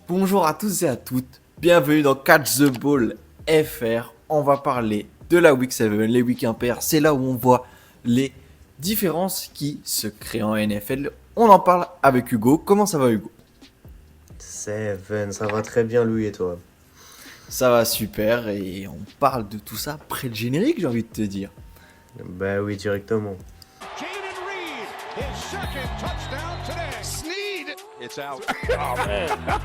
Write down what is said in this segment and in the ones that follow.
Bonjour à tous et à toutes, bienvenue dans Catch the Ball FR. On va parler de la Week 7, les week impairs. C'est là où on voit les différences qui se créent en NFL. On en parle avec Hugo. Comment ça va, Hugo? Seven, ça va très bien, Louis, et toi? Ça va super et on parle de tout ça après le générique, j'ai envie de te dire. Bah oui, directement. Jaden Reed, his second touchdown today. Sneed, it's out.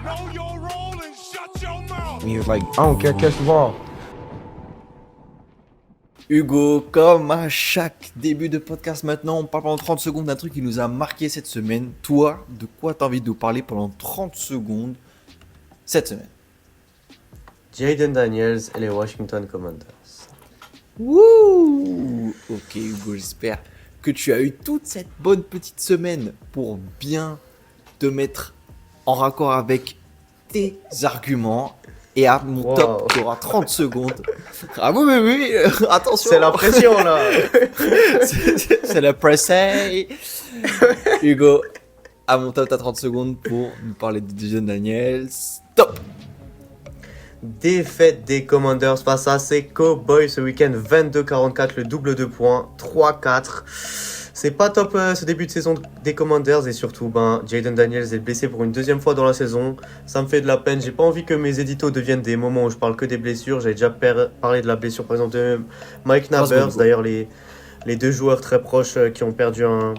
Know your role and shut your mouth. He was like, I don't care, catch the ball. Hugo, comme à chaque début de podcast maintenant, on parle pendant 30 secondes d'un truc qui nous a marqué cette semaine. Toi, de quoi t'as envie de nous parler pendant 30 secondes cette semaine? Jaden Daniels et les Washington Commanders. Wouh! Ok Hugo, j'espère que tu as eu toute cette bonne petite semaine pour bien te mettre en raccord avec tes arguments. Et à mon Wow. top, tu auras 30 secondes. Ah oui, attention! C'est la pression, là. C'est la pressée. Hugo, à mon top, t'as 30 secondes pour nous parler de Jaden Daniels. Stop! Défaite des Commanders face à ces Cowboys ce week-end, 22-44, le double de points, 3-4. C'est pas top ce début de saison des Commanders et surtout Jaden Daniels est blessé pour une deuxième fois dans la saison. Ça me fait de la peine, j'ai pas envie que mes éditos deviennent des moments où je parle que des blessures. J'avais déjà parlé de la blessure par exemple de Mike Nabers. D'ailleurs les deux joueurs très proches qui ont perdu un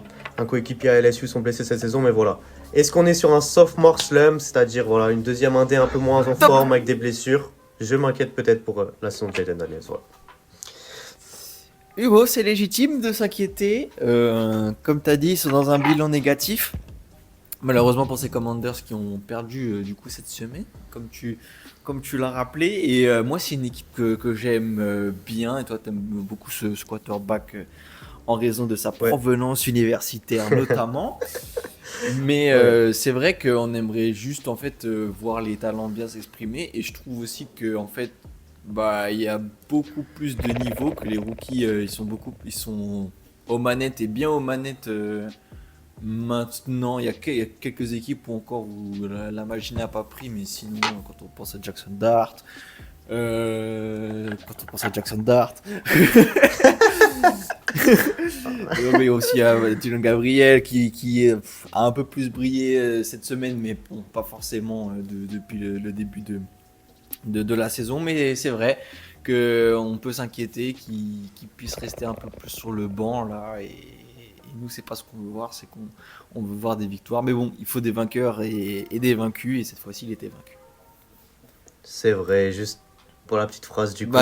coéquipier à LSU sont blessés cette saison, mais voilà. Est-ce qu'on est sur un sophomore slump, c'est-à-dire voilà, une deuxième indé un peu moins en forme avec des blessures? Je m'inquiète peut-être pour la saison de Jaden Daniels. Voilà. Hugo, c'est légitime de s'inquiéter. Comme tu as dit, ils sont dans un bilan négatif. Malheureusement pour ces Commanders qui ont perdu du coup cette semaine, comme tu l'as rappelé. Et moi, c'est une équipe que j'aime bien. Et toi, tu aimes beaucoup ce quarterback en raison de sa provenance universitaire notamment. Mais c'est vrai qu'on aimerait juste en fait voir les talents bien s'exprimer. Et je trouve aussi que en fait, il y a beaucoup plus de niveau que les rookies. Ils sont aux manettes et bien aux manettes maintenant. Il y a quelques équipes où la magie n'a pas pris, mais sinon quand on pense à Jackson Dart, mais aussi à Dylan Gabriel qui a un peu plus brillé cette semaine, mais bon, pas forcément depuis le début de la saison. Mais c'est vrai qu'on peut s'inquiéter qu'il puisse rester un peu plus sur le banc là. Et nous, c'est pas ce qu'on veut voir, c'est qu'on veut voir des victoires. Mais bon, il faut des vainqueurs et des vaincus, et cette fois-ci, il était vaincu. C'est vrai, juste pour la petite phrase du coup.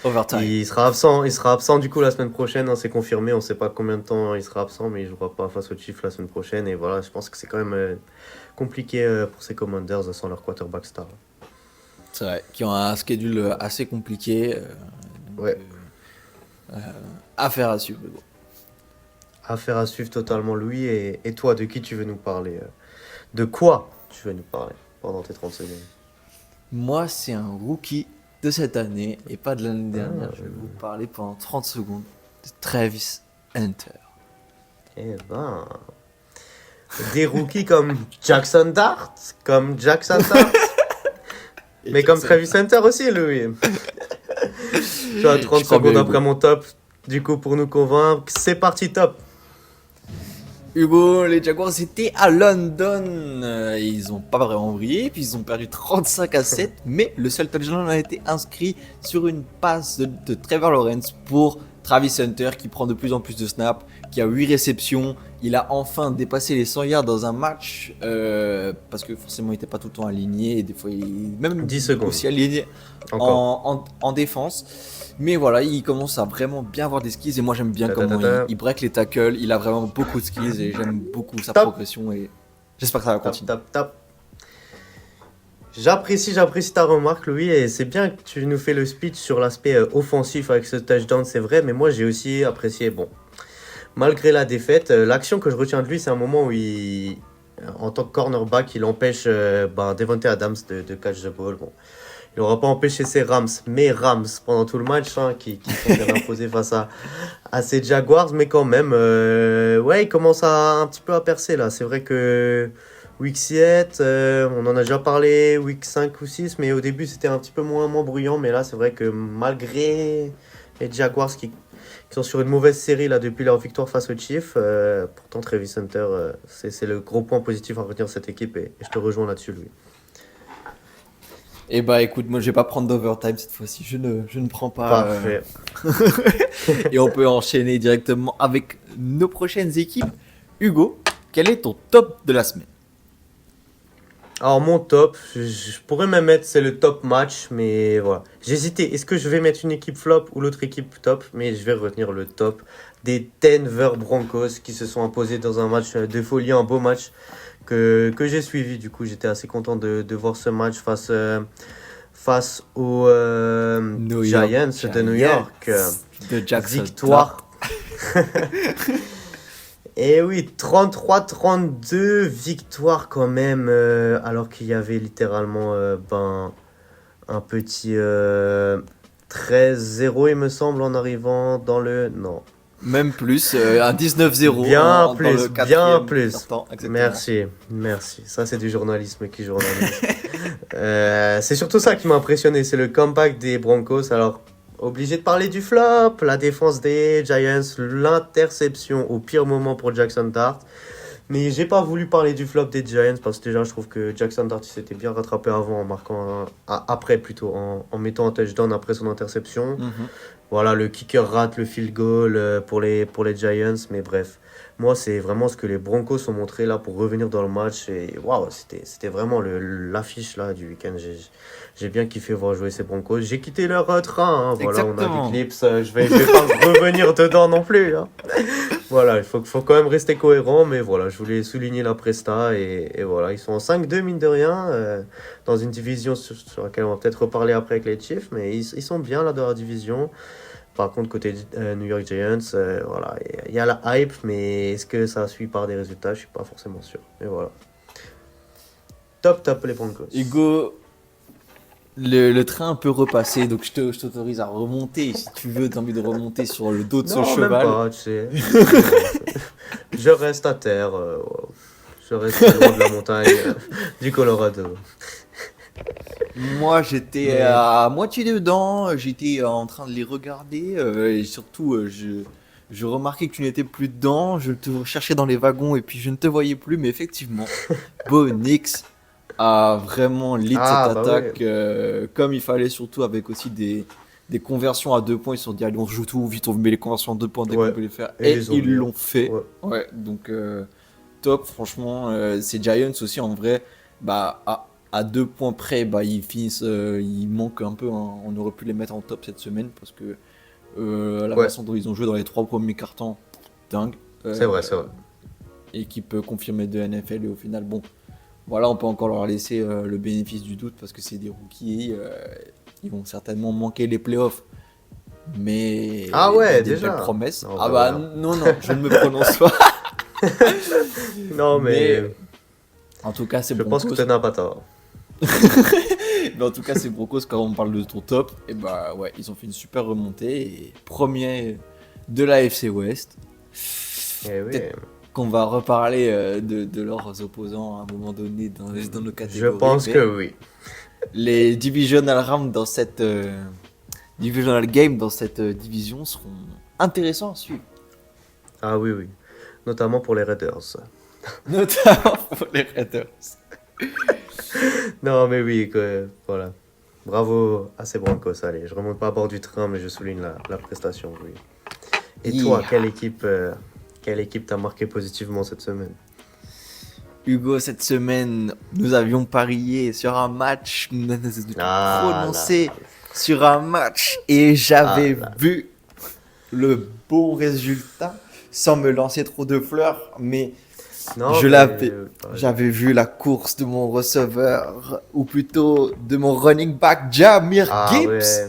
Overtime. Il sera absent du coup la semaine prochaine, hein, c'est confirmé, on sait pas combien de temps il sera absent, mais il jouera pas face aux Chiefs la semaine prochaine. Et voilà, je pense que c'est quand même compliqué pour ces Commanders sans leur quarterback star. C'est vrai, qui ont un schedule assez compliqué. Ouais. Affaire à suivre. Bon. Affaire à suivre totalement, Louis. Et toi, de qui tu veux nous parler De quoi tu veux nous parler pendant tes 30 secondes? Moi, c'est un rookie de cette année et pas de l'année dernière. Je vais vous parler pendant 30 secondes de Travis Hunter. Eh ben... Des rookies comme Jackson Dart. Mais comme Travis Hunter aussi, Louis. Tu as 30 secondes après mon top. Du coup, pour nous convaincre, c'est parti, top. Hugo, les Jaguars étaient à London. Ils n'ont pas vraiment brillé, puis ils ont perdu 35-7. Mais le seul touchdown a été inscrit sur une passe de Trevor Lawrence pour Travis Hunter, qui prend de plus en plus de snaps, qui a 8 réceptions. Il a enfin dépassé les 100 yards dans un match, parce que forcément il n'était pas tout le temps aligné, et des fois il même 10 secondes. Aussi aligné en défense. Mais voilà, il commence à vraiment bien avoir des skills, et moi j'aime bien comment il break les tackles. Il a vraiment beaucoup de skills et j'aime beaucoup sa progression, et j'espère que ça va continuer. Top. J'apprécie ta remarque, Louis, et c'est bien que tu nous fais le speech sur l'aspect offensif avec ce touchdown, c'est vrai, mais moi j'ai aussi apprécié, malgré la défaite, l'action que je retiens de lui, c'est un moment où en tant que cornerback, il empêche Devontae Adams de catch the ball. Bon, il n'aura pas empêché mes Rams pendant tout le match, qui sont bien imposés face à ces Jaguars, mais quand même, il commence un petit peu à percer là. C'est vrai que Week 7, on en a déjà parlé, Week 5 ou 6, mais au début c'était un petit peu moins bruyant. Mais là, c'est vrai que malgré les Jaguars qui sont sur une mauvaise série là, depuis leur victoire face aux Chiefs, pourtant Travis Hunter, c'est le gros point positif à retenir de cette équipe et je te rejoins là-dessus, Louis. Et bah écoute, moi je vais pas prendre d'overtime cette fois-ci, je ne prends pas. Parfait. Et on peut enchaîner directement avec nos prochaines équipes. Hugo, quel est ton top de la semaine? Alors mon top, je pourrais même mettre, c'est le top match, mais voilà. J'hésitais, est-ce que je vais mettre une équipe flop ou l'autre équipe top, mais je vais retenir le top des Denver Broncos qui se sont imposés dans un match de folie, un beau match que j'ai suivi. Du coup, j'étais assez content de voir ce match face aux Giants de New York. De Jackson. Victoire. Et oui, 33-32, victoire quand même, alors qu'il y avait littéralement un petit 13-0, il me semble, en arrivant dans le... Non. Même plus, un 19-0 Bien dans plus, le bien plus. quart-temps, exactement. Merci. Ça, c'est du journalisme qui journalise. C'est surtout ça qui m'a impressionné, c'est le comeback des Broncos. Alors, obligé de parler du flop, la défense des Giants, l'interception au pire moment pour Jackson Dart. Mais j'ai pas voulu parler du flop des Giants parce que déjà je trouve que Jackson Dart s'était bien rattrapé avant en marquant après plutôt en mettant un touchdown après son interception. Voilà, le kicker rate le field goal pour les Giants, mais bref. Moi, c'est vraiment ce que les Broncos ont montré là pour revenir dans le match. Et waouh, c'était vraiment l'affiche là du week-end. J'ai bien kiffé voir jouer ces Broncos. J'ai quitté leur train. Hein. Voilà, on Exactement. a des clips. Je vais pas revenir dedans non plus. Hein. Voilà, il faut quand même rester cohérent. Mais voilà, je voulais souligner la presta. Et voilà, ils sont en 5-2, mine de rien. Dans une division sur laquelle on va peut-être reparler après avec les Chiefs. Mais ils sont bien là dans la division. Par contre, côté New York Giants, voilà, il y a la hype, mais est-ce que ça suit par des résultats? Je suis pas forcément sûr. Mais voilà. Top les Broncos. Hugo, le train peut repasser, donc je t'autorise à remonter. Si tu veux, t'as envie de remonter sur le dos de ce Non, cheval. même pas, tu sais. Je reste à terre. Je reste loin de la montagne du Colorado. Moi, j'étais à moitié dedans, j'étais en train de les regarder, et surtout, je remarquais que tu n'étais plus dedans, je te cherchais dans les wagons et puis je ne te voyais plus, mais effectivement, Bo Nix a vraiment lead cette attaque comme il fallait, surtout avec aussi des conversions à 2 points. Ils se sont dit, allez, on joue tout vite, on met les conversions à 2 points dès qu'on peut les faire, et ils l'ont fait. Ouais, donc top, franchement, ces Giants aussi en vrai, bah, à 2 points près, bah, ils finissent, ils manquent un peu, hein. On aurait pu les mettre en top cette semaine parce que la façon dont ils ont joué dans les 3 premiers cartons, dingue. C'est vrai. Équipe confirmée de NFL, et au final, bon, voilà, on peut encore leur laisser le bénéfice du doute parce que c'est des rookies, ils vont certainement manquer les playoffs. Mais il y a des belles promesses. Non, non, je ne me prononce pas. Non, mais en tout cas, c'est je Broncos. pense que tu n'as pas tort. Mais en tout cas, c'est Broncos. Quand on parle de ton top, et bah ouais, ils ont fait une super remontée et premier de la FC West. Oui. Qu'on va reparler de leurs opposants à un moment donné dans nos catégories. Je pense que oui. Les divisional rounds dans cette divisional game dans cette division seront intéressants à suivre. Ah oui. Notamment pour les Raiders. Notamment pour les Raiders. Non, mais oui, voilà. Bravo à ces Broncos. Allez, je remonte pas à bord du train, mais je souligne la prestation, oui. Et toi, quelle équipe t'a marqué positivement cette semaine? Hugo, cette semaine, nous avions parié sur un match, prononcé sur un match, et j'avais vu le bon résultat, sans me lancer trop de fleurs, mais j'avais vu la course de mon receveur, ou plutôt de mon running back, Jahmyr Gibbs. Ouais.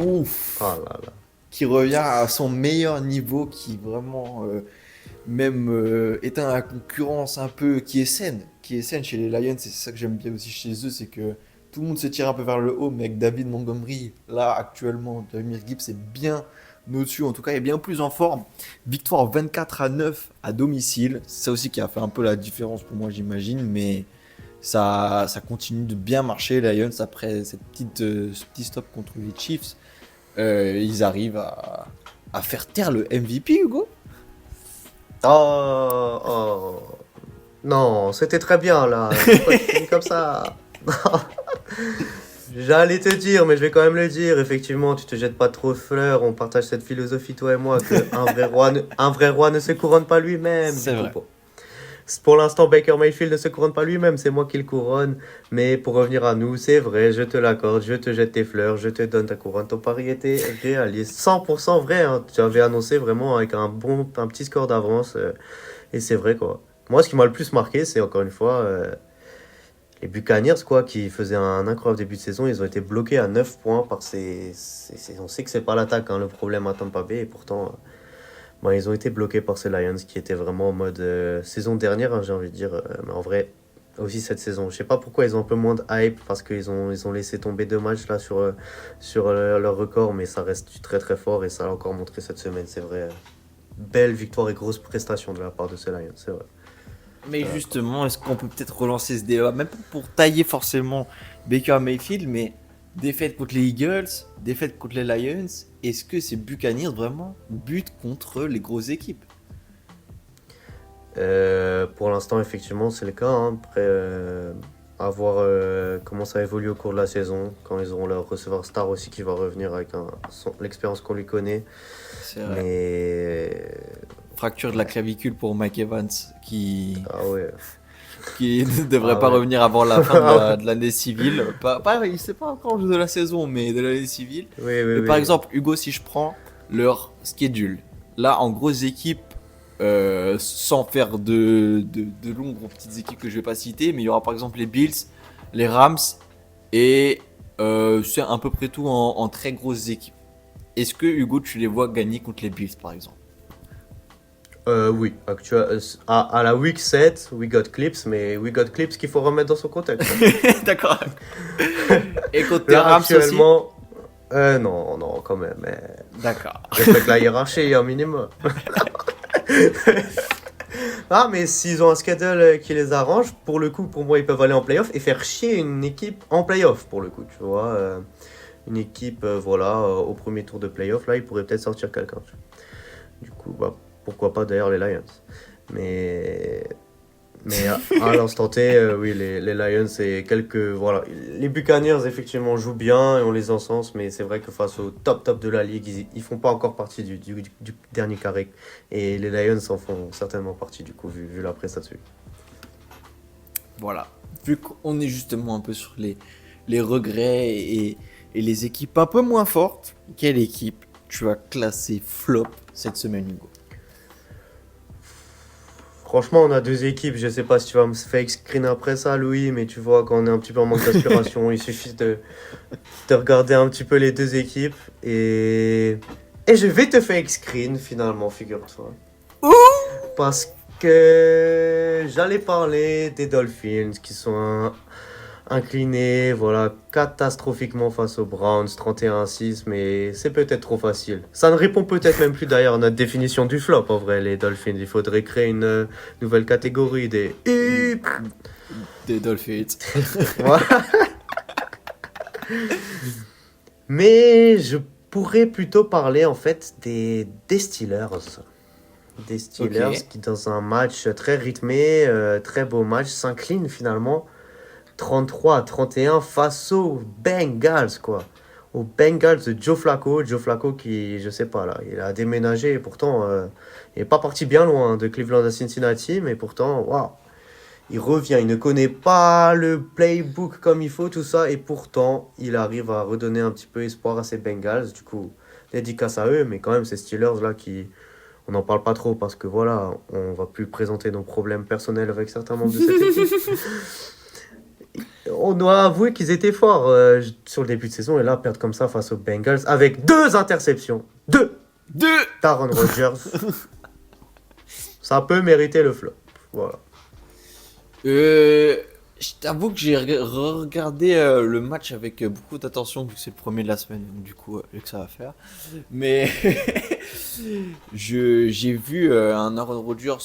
Ouf. Oh là là. Qui revient à son meilleur niveau, qui vraiment est dans la concurrence un peu, qui est saine chez les Lions. C'est ça que j'aime bien aussi chez eux, c'est que tout le monde se tire un peu vers le haut, mais avec David Montgomery, là actuellement, Jahmyr Gibbs est bien au-dessus, en tout cas, est bien plus en forme. Victoire 24-9 à domicile. C'est ça aussi qui a fait un peu la différence pour moi, j'imagine. Mais ça continue de bien marcher, les Lions, après ce petit stop contre les Chiefs. Ils arrivent à faire taire le MVP, Hugo. Oh. Non, c'était très bien là. Pourquoi tu finis comme ça? J'allais te dire, mais je vais quand même le dire. Effectivement, tu te jettes pas trop de fleurs. On partage cette philosophie, toi et moi, qu'un vrai roi ne se couronne pas lui-même. C'est vrai. Pour l'instant, Baker Mayfield ne se couronne pas lui-même. C'est moi qui le couronne. Mais pour revenir à nous, c'est vrai, je te l'accorde. Je te jette tes fleurs. Je te donne ta couronne. Ton pari était réaliste. 100% vrai. Hein. Tu avais annoncé vraiment avec un petit score d'avance. Et c'est vrai, quoi. Moi, ce qui m'a le plus marqué, c'est encore une fois. Les Buccaneers, quoi, qui faisaient un incroyable début de saison, ils ont été bloqués à 9 points par on sait que c'est pas l'attaque, hein, le problème à Tampa Bay, et pourtant, ils ont été bloqués par ces Lions qui étaient vraiment en mode saison dernière, hein, j'ai envie de dire, mais en vrai, aussi cette saison. Je sais pas pourquoi ils ont un peu moins de hype, parce qu'ils ont laissé tomber 2 matchs là sur leur record, mais ça reste très très fort, et ça l'a encore montré cette semaine, c'est vrai. Belle victoire et grosse prestation de la part de ces Lions, c'est vrai. Mais justement, est-ce qu'on peut peut-être relancer ce débat, même pas pour tailler forcément Baker Mayfield, mais défaite contre les Eagles, défaite contre les Lions, est-ce que ces Buccaneers vraiment butent contre les grosses équipes? Pour l'instant, effectivement, c'est le cas. Hein. Après, à voir comment ça évolue au cours de la saison, quand ils auront leur receveur star aussi qui va revenir avec l'expérience qu'on lui connaît. C'est vrai. Mais Fracture de la clavicule pour Mike Evans qui ne devrait Ah pas ouais. revenir avant la fin de l'année civile. Il sait pas encore le jeu de la saison, mais de l'année civile. Oui, Mais par exemple, Hugo, si je prends leur schedule, là en grosse équipe, sans faire de longues petites équipes que je vais pas citer, mais il y aura par exemple les Bills, les Rams et c'est à peu près tout en très grosses équipes. Est-ce que Hugo, tu les vois gagner contre les Bills par exemple? Oui, à la week 7, we got clips, mais we got clips qu'il faut remettre dans son contexte. D'accord. Et contre les Là, Rams aussi? actuellement, non, quand même. Mais D'accord. respecte la hiérarchie, un minimum. Ah, mais s'ils ont un schedule qui les arrange, pour le coup, pour moi, ils peuvent aller en playoff et faire chier une équipe en playoff, pour le coup, tu vois. Une équipe, au premier tour de playoff, là, ils pourraient peut-être sortir quelqu'un. Tu vois. Du coup, pourquoi pas d'ailleurs les Lions. Mais à l'instant T, oui, les Lions et les Buccaneers, effectivement, jouent bien et on les encense, mais c'est vrai que face au top de la ligue, ils font pas encore partie du dernier carré. Et les Lions en font certainement partie, du coup, vu la prestation. Voilà. Vu qu'on est justement un peu sur les regrets et les équipes un peu moins fortes, quelle équipe tu as classé flop cette semaine, Hugo? Franchement, on a 2 équipes. Je sais pas si tu vas me fake screen après ça, Louis, mais tu vois, quand on est un petit peu en manque d'inspiration, il suffit de regarder un petit peu les 2 équipes. Et je vais te fake screen finalement, figure-toi. Parce que j'allais parler des Dolphins qui sont inclinés, catastrophiquement face aux Browns, 31-6, mais c'est peut-être trop facile. Ça ne répond peut-être même plus d'ailleurs à notre définition du flop, en vrai, les Dolphins. Il faudrait créer une nouvelle catégorie des Dolphins. Voilà. Mais je pourrais plutôt parler, en fait, des Steelers. Des Steelers Ok. qui, dans un match très rythmé, très beau match, s'inclinent finalement 33-31 face aux Bengals, quoi. Aux Bengals de Joe Flacco. Joe Flacco qui, je sais pas, là, il a déménagé et pourtant, il n'est pas parti bien loin de Cleveland à Cincinnati, mais pourtant, waouh, il revient, il ne connaît pas le playbook comme il faut, tout ça, et pourtant, il arrive à redonner un petit peu espoir à ces Bengals. Du coup, dédicace à eux, mais quand même, ces Steelers là qui. On n'en parle pas trop parce que voilà, on va plus présenter nos problèmes personnels avec certains membres de cette équipe. On doit avouer qu'ils étaient forts sur le début de saison et là, perdre comme ça face aux Bengals avec 2 interceptions. 2 d'Aaron Rodgers. Ça peut mériter le flop. Voilà. Je Je t'avoue que j'ai regardé le match avec beaucoup d'attention vu que c'est le premier de la semaine, donc du coup, j'ai que ça à faire. Mais j'ai vu un Aaron Rodgers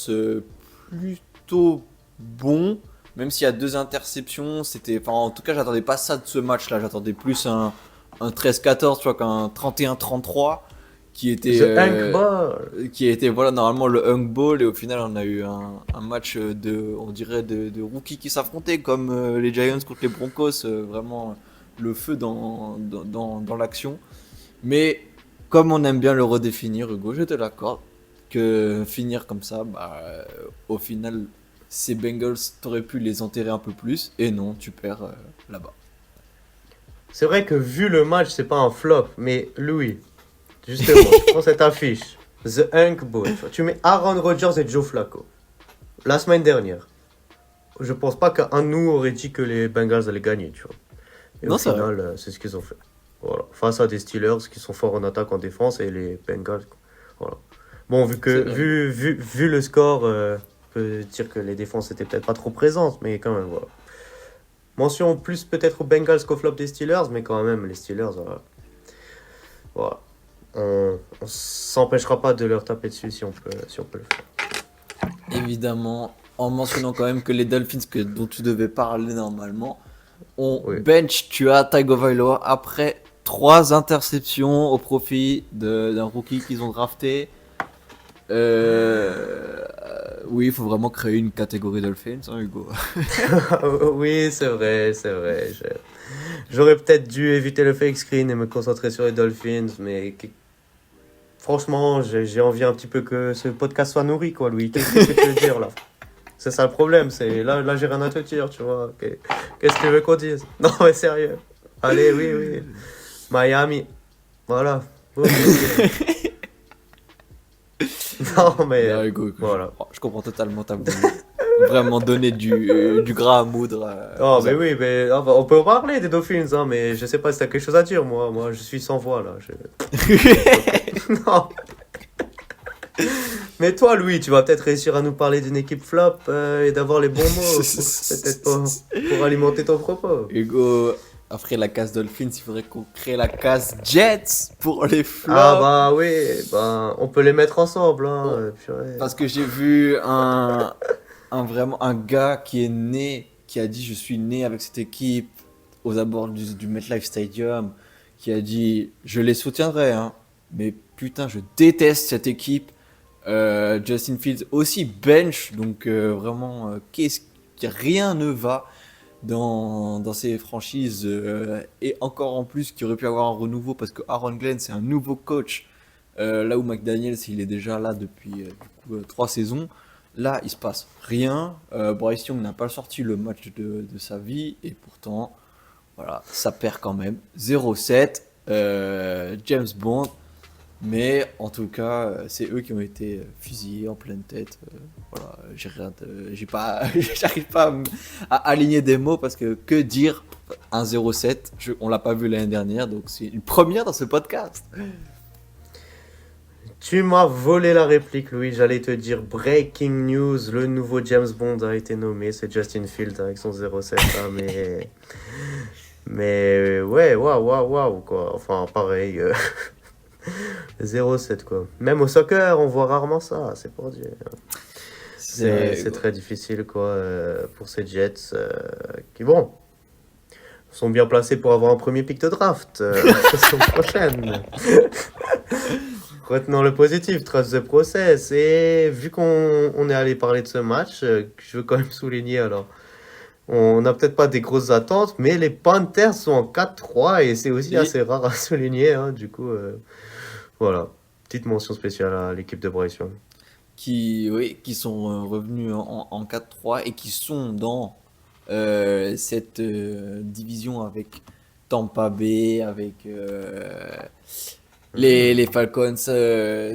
plutôt bon, même s'il y a 2 interceptions. Enfin, en tout cas, j'attendais pas ça de ce match-là. J'attendais plus un 13-14, tu vois, qu'un 31-33 qui était, The Hank Ball. qui était voilà normalement le Hunk Ball, et au final on a eu un match on dirait de rookies qui s'affrontaient comme les Giants contre les Broncos, vraiment le feu dans l'action. Mais comme on aime bien le redéfinir, Hugo, je te l'accorde que finir comme ça, au final ces Bengals, t'aurais pu les enterrer un peu plus, et non, tu perds là-bas. C'est vrai que vu le match, c'est pas un flop, mais Louis, justement, tu prends cette affiche, The Hank Bowl, tu mets Aaron Rodgers et Joe Flacco. La semaine dernière, je pense pas qu'un de nous aurait dit que les Bengals allaient gagner, tu vois. Et Non, au c'est vrai. final, c'est ce qu'ils ont fait. Voilà. Face à des Steelers qui sont forts en attaque, en défense, et les Bengals. Voilà. Bon, C'est vrai. vu le score, on peut dire que les défenses étaient peut-être pas trop présentes, mais quand même, voilà. Mention plus peut-être aux Bengals qu'au flop des Steelers, mais quand même, les Steelers, voilà. On s'empêchera pas de leur taper dessus si on peut le faire. Évidemment, en mentionnant quand même que les Dolphins dont tu devais parler normalement, ont Oui. bench Tua Tagovailoa après 3 interceptions au profit d'un rookie qu'ils ont drafté. Oui, il faut vraiment créer une catégorie Dolphins, hein, Hugo. Oui, c'est vrai, c'est vrai. J'aurais peut-être dû éviter le fake screen et me concentrer sur les Dolphins, mais franchement, j'ai envie un petit peu que ce podcast soit nourri, quoi, Louis. Qu'est-ce que tu veux dire, là? C'est ça le problème, c'est là j'ai rien à te dire, tu vois. Qu'est-ce que tu veux qu'on dise? Non, mais sérieux. Allez, oui. Miami. Voilà. Ok. Non, mais Non, Hugo, voilà. je comprends totalement ta voulu vraiment donner du gras à moudre. Oh, aux mais oui, mais on peut en parler des Dolphins, hein, mais je sais pas si t'as quelque chose à dire, moi. Moi, je suis sans voix, là. Non. Mais toi, Louis, tu vas peut-être réussir à nous parler d'une équipe flop et d'avoir les bons mots, peut-être pour alimenter ton propos. Hugo, après la case Dolphins, il faudrait qu'on crée la case Jets pour les flops. Ah bah oui, bah, on peut les mettre ensemble, hein. Bon, Purée. parce que j'ai vu vraiment un gars qui a dit je suis né avec cette équipe aux abords du MetLife Stadium, qui a dit je les soutiendrai, hein, mais putain je déteste cette équipe. Justin Fields aussi bench, donc vraiment rien ne va dans ces franchises, et encore en plus qu'il aurait pu avoir un renouveau parce que Aaron Glenn c'est un nouveau coach, là où McDaniels il est déjà là depuis 3 saisons. Là il se passe rien. Bryce Young n'a pas sorti le match de sa vie, et pourtant voilà, ça perd quand même 0-7. James Bond, mais en tout cas, c'est eux qui ont été fusillés en pleine tête. Voilà, j'ai pas, j'arrive pas à aligner des mots parce que dire un 0-7, on l'a pas vu l'année dernière, donc c'est une première dans ce podcast. Tu m'as volé la réplique, Louis. J'allais te dire breaking news, le nouveau James Bond a été nommé. C'est Justin Fields avec son 07 là, mais ouais, waouh, quoi. Enfin, pareil. 0-7 quoi. Même au soccer, on voit rarement ça, c'est pour dire. C'est très difficile quoi pour ces Jets qui bon sont bien placés pour avoir un premier pick de draft la saison prochaine. Retenons le positif, trust the process. Et vu qu'on est allé parler de ce match, je veux quand même souligner alors. On n'a peut-être pas des grosses attentes, mais les Panthers sont en 4-3 et c'est aussi Et- assez rare à souligner. Hein, du coup, voilà. Petite mention spéciale à l'équipe de Bryce Young. qui sont revenus en 4-3 et qui sont dans cette division avec Tampa Bay, avec les Falcons.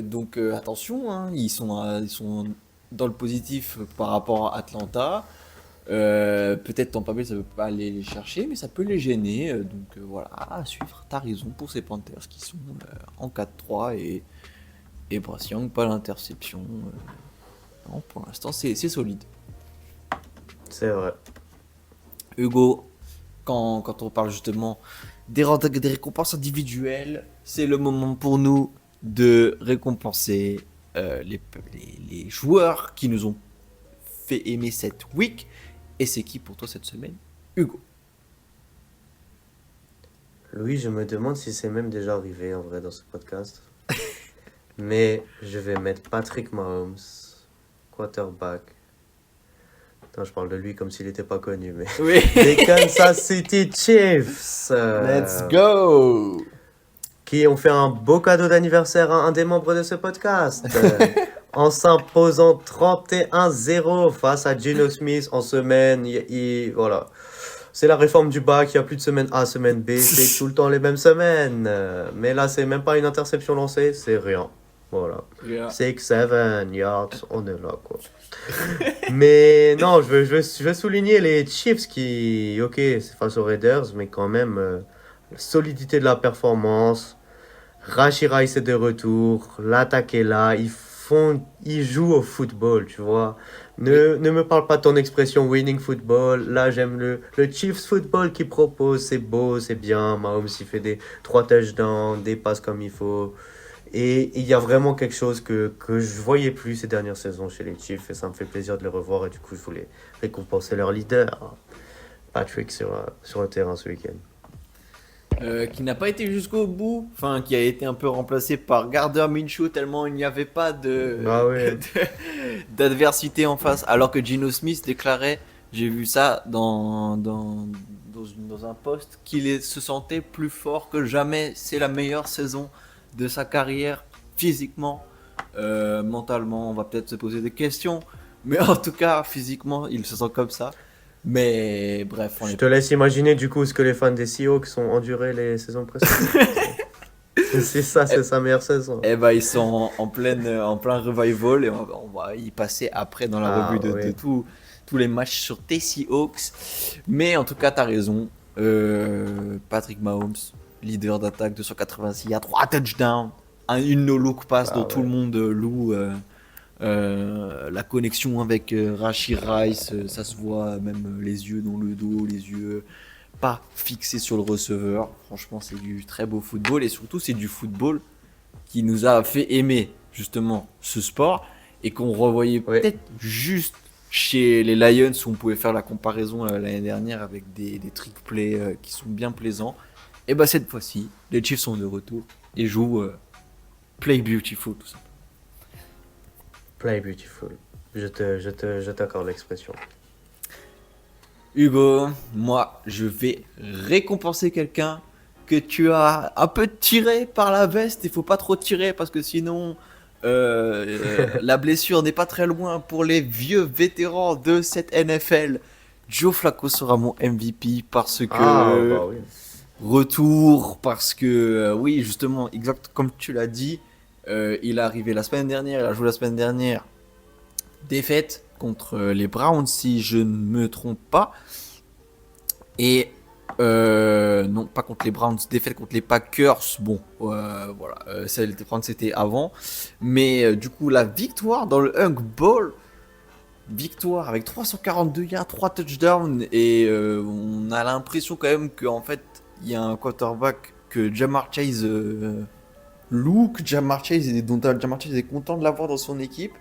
Donc attention, hein, ils sont dans le positif par rapport à Atlanta. Peut-être Tampa Bay ça peut pas aller les chercher, mais ça peut les gêner. Donc voilà, à suivre. T'as raison pour ces Panthers qui sont en 4-3, et Bryce Young, pas l'interception. Non, pour l'instant c'est solide. C'est vrai. Hugo, quand on parle justement des récompenses individuelles, c'est le moment pour nous de récompenser les joueurs qui nous ont fait aimer cette week. Et c'est qui pour toi cette semaine, Hugo? Louis, je me demande si c'est même déjà arrivé en vrai dans ce podcast. Mais je vais mettre Patrick Mahomes, quarterback. Attends, je parle de lui comme s'il n'était pas connu, mais. Oui. Les Kansas City Chiefs. Let's go. Qui ont fait un beau cadeau d'anniversaire à un des membres de ce podcast. En s'imposant 31-0 face à Geno Smith en semaine. Voilà. C'est la réforme du bac, il n'y a plus de semaine A, semaine B, c'est tout le temps les mêmes semaines. Mais là, c'est même pas une interception lancée, c'est rien. Voilà. Yeah. 6-7 yards, on est là, quoi. Mais non, je veux souligner les Chiefs qui, ok, c'est face aux Raiders, mais quand même, la solidité de la performance. Rashee Rice est de retour, l'attaque est là, ils jouent au football, tu vois. Ne me parle pas de ton expression winning football. Là, j'aime le Chiefs football qui propose. C'est beau, c'est bien. Mahomes, il fait des 3 touchdowns, des passes comme il faut. Et il y a vraiment quelque chose que je voyais plus ces dernières saisons chez les Chiefs. Et ça me fait plaisir de les revoir. Et du coup, je voulais récompenser leur leader, Patrick, sur le terrain ce week-end. Qui n'a pas été jusqu'au bout, enfin qui a été un peu remplacé par Gardner Minshew tellement il n'y avait pas Ah ouais. d'adversité en face, alors que Geno Smith déclarait, j'ai vu ça dans un post, se sentait plus fort que jamais, c'est la meilleure saison de sa carrière, physiquement, mentalement, on va peut-être se poser des questions, mais en tout cas physiquement il se sent comme ça. Mais bref, Je te laisse imaginer du coup ce que les fans des Seahawks ont enduré les saisons précédentes. C'est ça, c'est sa meilleure saison. Eh ben, ils sont en plein revival et on va y passer après dans la revue de oui. tous les matchs sur tes Seahawks. Mais en tout cas, t'as raison. Patrick Mahomes, leader d'attaque, 286 yards, 3 touchdowns, une no-look pass dont tout le monde loue. La connexion avec Rashee Rice, ça se voit, même les yeux dans le dos, les yeux pas fixés sur le receveur. Franchement, c'est du très beau football et surtout, c'est du football qui nous a fait aimer justement ce sport et qu'on revoyait peut-être juste chez les Lions où on pouvait faire la comparaison l'année dernière avec des trick plays qui sont bien plaisants. Et bah, cette fois-ci, les Chiefs sont de retour et jouent Play Beautiful tout ça. Play beautiful. Je t'accorde l'expression. Hugo, moi, je vais récompenser quelqu'un que tu as un peu tiré par la veste. Il faut pas trop tirer parce que sinon, la blessure n'est pas très loin pour les vieux vétérans de cette NFL. Joe Flacco sera mon MVP parce que oui. retour, parce que oui, justement, exact comme tu l'as dit. Il est arrivé la semaine dernière, il a joué la semaine dernière. Défaite contre les Browns, si je ne me trompe pas. Et non, pas contre les Browns, défaite contre les Packers. Bon, voilà, les Browns c'était avant. Mais du coup, la victoire dans le Hunk Bowl, victoire avec 342 yards, 3 touchdowns. Et on a l'impression quand même qu'en fait, il y a un quarterback que Ja'Marr Chase. Dont Ja'Marr Chase est content de l'avoir dans son équipe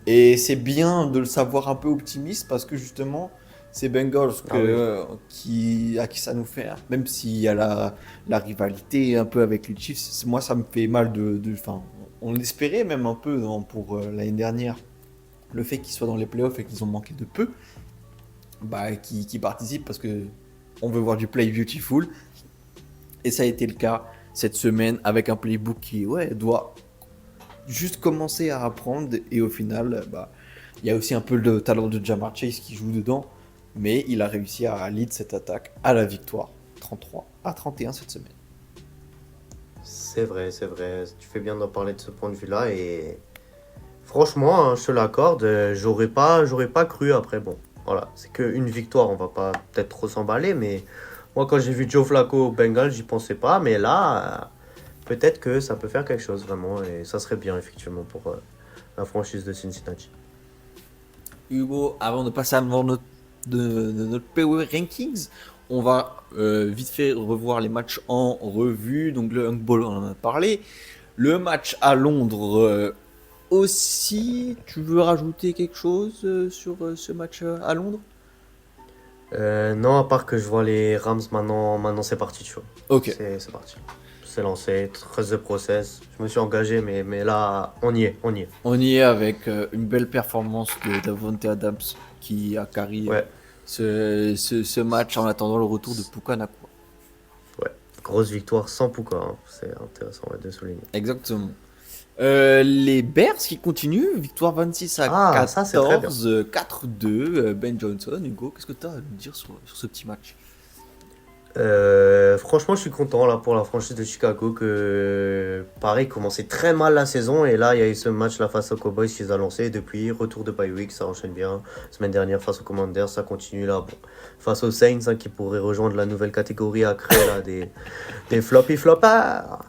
et c'est bien de le savoir un peu optimiste parce que justement c'est Bengals à qui ça nous fait, même s'il y a la rivalité un peu avec les Chiefs, moi ça me fait mal on l'espérait même un peu pour l'année dernière, le fait qu'ils soient dans les playoffs et qu'ils ont manqué de peu, qui participent parce que on veut voir du play beautiful et ça a été le cas cette semaine avec un playbook qui doit juste commencer à apprendre et au final il y a aussi un peu le talent de Ja'Marr Chase qui joue dedans, mais il a réussi à lead cette attaque à la victoire 33-31 cette semaine. C'est vrai, tu fais bien d'en parler de ce point de vue-là et franchement, hein, je te l'accorde, j'aurais pas cru après. Bon, voilà, c'est qu'une victoire, on va pas peut-être trop s'emballer, mais moi, quand j'ai vu Joe Flacco au Bengals, j'y pensais pas. Mais là, peut-être que ça peut faire quelque chose, vraiment. Et ça serait bien, effectivement, pour la franchise de Cincinnati. Hugo, avant de passer à notre de notre Power Rankings. On va vite fait revoir les matchs en revue. Donc le Hunkball, on en a parlé. Le match à Londres aussi. Tu veux rajouter quelque chose sur ce match à Londres? Non, à part que je vois les Rams maintenant c'est parti, tu vois. Ok. C'est parti. C'est lancé, 13 de process. Je me suis engagé, mais là, on y est. On y est avec une belle performance de Davante Adams qui a carry Ouais, ce match en attendant le retour de Puka Nacua. ouais. Grosse victoire sans Puka, hein. C'est intéressant ouais, de souligner. Exactement. Les Bears qui continuent, victoire 26 à Ah, ça, c'est très bien. 14, 4-2. Ben Johnson, Hugo, qu'est-ce que tu as à nous dire sur ce petit match? Franchement, je suis content là pour la franchise de Chicago que pareil commençait très mal la saison et là il y a eu ce match là face aux Cowboys qu'ils ont lancé et depuis retour de bye week ça enchaîne bien. Semaine dernière face aux Commanders ça continue là bon. Face aux Saints hein, qui pourraient rejoindre la nouvelle catégorie à créer là des floppy floppers.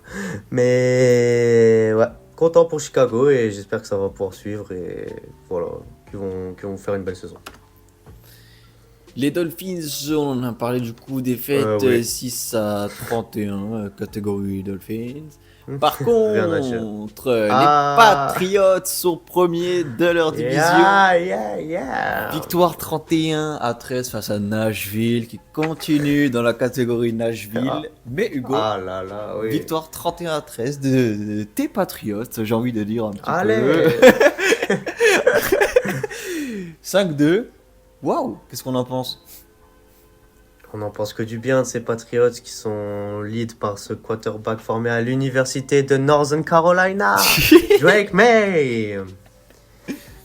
Mais ouais content pour Chicago et j'espère que ça va pouvoir suivre et voilà qu'ils vont faire une belle saison. Les Dolphins, on en a parlé du coup, défaite Oui. 6 à 31, catégorie Dolphins. Par Rien à dire. contre, Ah. les Patriots sont premiers de leur division. Yeah. Victoire 31 à 13 face à Nashville qui continue dans la catégorie Nashville. Ah. Mais Hugo, Ah là là, oui. victoire 31 à 13 de tes Patriots, j'ai envie de dire un petit Allez. peu. 5-2. Waouh, qu'est-ce qu'on en pense? On n'en pense que du bien de ces Patriots qui sont lead par ce quarterback formé à l'université de Northern Carolina, Drake May,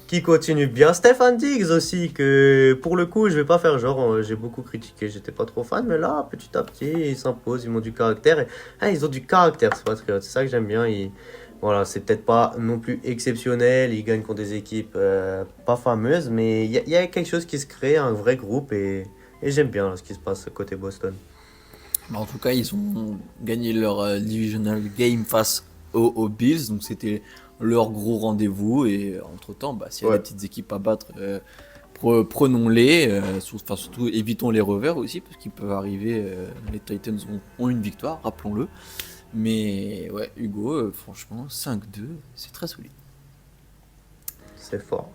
qui continue bien. Stefan Diggs aussi, que pour le coup, je vais pas faire genre, j'ai beaucoup critiqué, j'étais pas trop fan, mais là, petit à petit, ils s'imposent, ils ont du caractère. Et, ils ont du caractère, ces Patriots, c'est ça que j'aime bien. Voilà, c'est peut-être pas non plus exceptionnel, ils gagnent contre des équipes pas fameuses, mais il y a quelque chose qui se crée, un vrai groupe, et j'aime bien là, ce qui se passe côté Boston. En tout cas, ils ont gagné leur divisional game face aux Bills, donc c'était leur gros rendez-vous. Et entre-temps, s'il y a Ouais. des petites équipes à battre, prenons-les. Surtout, évitons les revers aussi, parce qu'ils peuvent arriver. Les Titans ont une victoire, rappelons-le. Mais ouais, Hugo, franchement, 5-2, c'est très solide. C'est fort.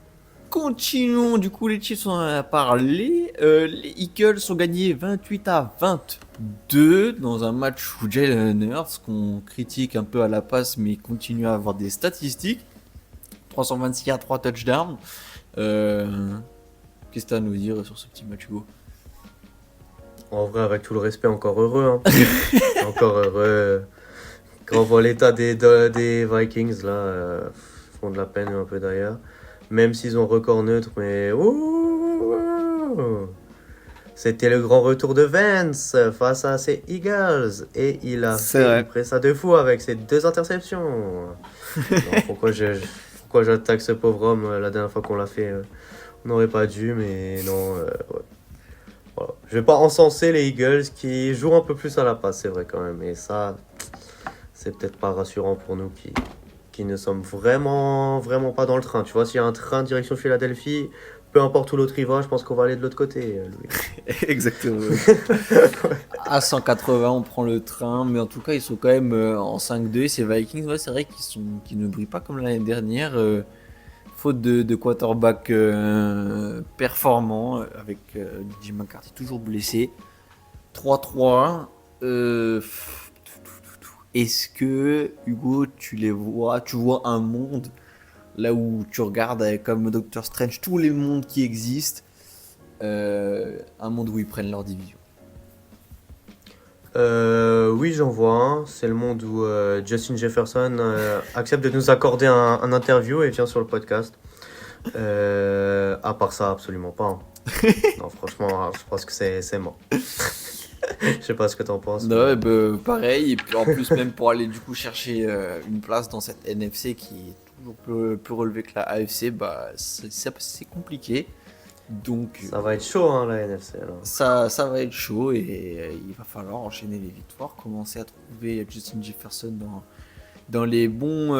Continuons, du coup, les Chiefs, on en a parlé. Les Eagles ont gagné 28 à 22 dans un match où Jalen Hurts, qu'on critique un peu à la passe, mais continue à avoir des statistiques. 326 yards, 3 touchdowns. Qu'est-ce que tu as à nous dire sur ce petit match, Hugo? En vrai, avec tout le respect, encore heureux. Hein. Encore heureux. Quand on voit l'état des Vikings, là, font de la peine un peu d'ailleurs. Même s'ils ont record neutre, mais... C'était le grand retour de Vance face à ses Eagles. Et il a C'est fait vrai. une pressa de fou avec ses 2 interceptions. Non, pourquoi j'attaque ce pauvre homme la dernière fois qu'on l'a fait on n'aurait pas dû, mais non. Ouais. Voilà. Je vais pas encenser les Eagles qui jouent un peu plus à la passe, c'est vrai quand même. Et ça, c'est peut-être pas rassurant pour nous qui ne sommes vraiment pas dans le train. Tu vois, s'il y a un train direction Philadelphie, peu importe où l'autre y va, je pense qu'on va aller de l'autre côté, Louis. Exactement. À 180, on prend le train, mais en tout cas, ils sont quand même en 5-2. Ces Vikings, ouais, c'est vrai qu'ils ne brillent pas comme l'année dernière, faute de quarterback performant, avec Jim McCarthy toujours blessé. 3-3. Est-ce que, Hugo, tu vois un monde là où tu regardes comme Doctor Strange tous les mondes qui existent, un monde où ils prennent leur division? Oui, j'en vois un. C'est le monde où Justin Jefferson accepte de nous accorder un interview et vient sur le podcast. À part ça, absolument pas. Hein. Non, franchement, je pense que c'est mort. Je sais pas ce que t'en penses. Ouais, pareil, et puis en plus même pour aller du coup chercher une place dans cette NFC qui est toujours plus relevée que la AFC, c'est compliqué. Donc Ça va être chaud, hein, la NFC. Là. ça va être chaud et il va falloir enchaîner les victoires, commencer à trouver Justin Jefferson dans les bons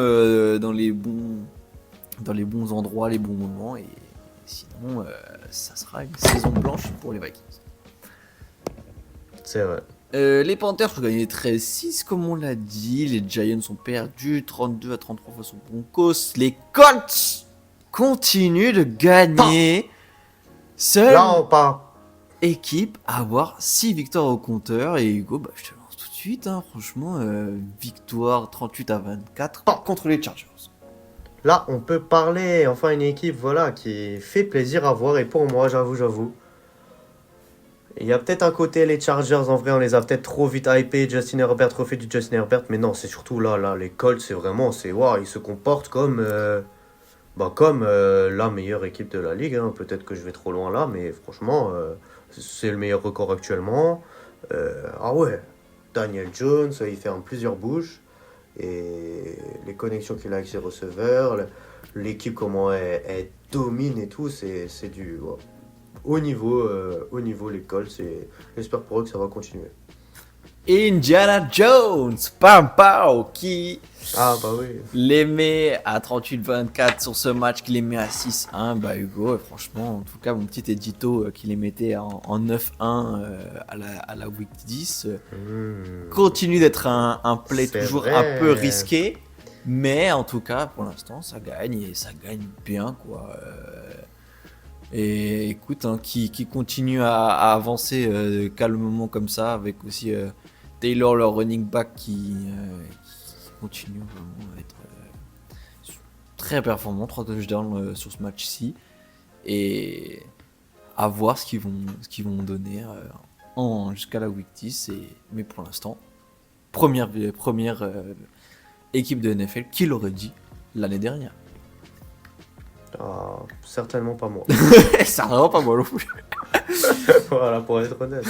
endroits, les bons moments et Sinon, ça sera une saison blanche pour les Vikings. C'est vrai. Les Panthers ont gagné 13-6, comme on l'a dit. Les Giants ont perdu 32-33 face aux Broncos. Les Colts continuent de gagner. Seule Là, on part. équipe à avoir 6 victoires au compteur. Et Hugo, bah, je te lance tout de suite. Hein, franchement, victoire 38-24 contre les Chargers. Là, on peut parler. Enfin, une équipe, voilà, qui fait plaisir à voir. Et pour moi, j'avoue. Il y a peut-être un côté, les Chargers, en vrai, on les a peut-être trop vite hypés. Justin Herbert, trop fait du Justin Herbert. Mais non, c'est surtout là, les Colts, c'est vraiment, waouh, ils se comportent comme, la meilleure équipe de la ligue. Hein. Peut-être que je vais trop loin là, mais franchement, c'est le meilleur record actuellement. Ah ouais, Daniel Jones, il ferme plusieurs bouches. Et les connexions qu'il a avec ses receveurs, l'équipe, comment elle domine et tout, c'est du haut niveau les Colts. Et j'espère pour eux que ça va continuer. Indiana Jones, pam pam, qui Ah bah oui. les met à 38-24 sur ce match, qui les met à 6-1. Bah Hugo, franchement, en tout cas, mon petit édito qui les mettait en 9-1 à la week 10 continue d'être un play C'est toujours vrai. un peu risqué. Mais en tout cas, pour l'instant, ça gagne et ça gagne bien, quoi. Et écoute, hein, qui continue à avancer calmement comme ça, avec aussi Taylor, leur running back, qui continue vraiment à être très performant, 3 touchdowns sur ce match-ci. Et à voir ce qu'ils vont donner jusqu'à la week 10. Mais pour l'instant, première équipe de NFL, qui l'aurait dit l'année dernière. Ah, certainement pas moi. Ça rend pas mal au fou. Voilà, pour être honnête.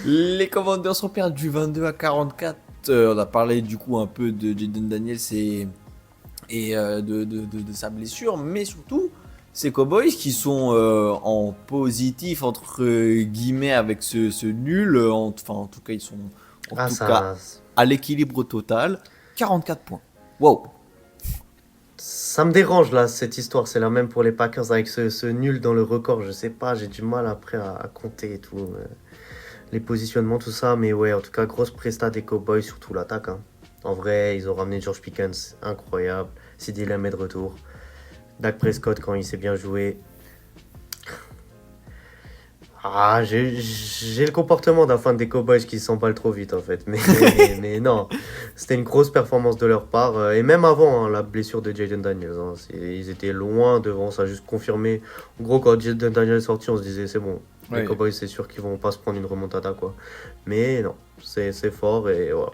Les Commanders sont perdus 22-44. On a parlé du coup un peu de Jaden Daniels et de sa blessure, mais surtout ces Cowboys qui sont en positif entre guillemets avec ce nul. En tout cas, ils sont cas à l'équilibre total. 44 points. Wow. Ça me dérange là, cette histoire. C'est la même pour les Packers avec ce nul dans le record. Je sais pas, j'ai du mal après à compter et tout. Les positionnements, tout ça. Mais ouais, en tout cas, grosse presta des Cowboys, surtout l'attaque. Hein. En vrai, ils ont ramené George Pickens, incroyable. CeeDee Lamb est de retour. Dak Prescott, quand il s'est bien joué. Ah, j'ai le comportement d'un fan des Cowboys qui s'emballe trop vite en fait. Mais non, c'était une grosse performance de leur part. Et même avant la blessure de Jaden Daniels. Hein, ils étaient loin devant, ça a juste confirmé. En gros, quand Jaden Daniels est sorti, on se disait c'est bon. Ouais. Les Cowboys, c'est sûr qu'ils vont pas se prendre une remontada, quoi. Mais non, c'est fort et voilà.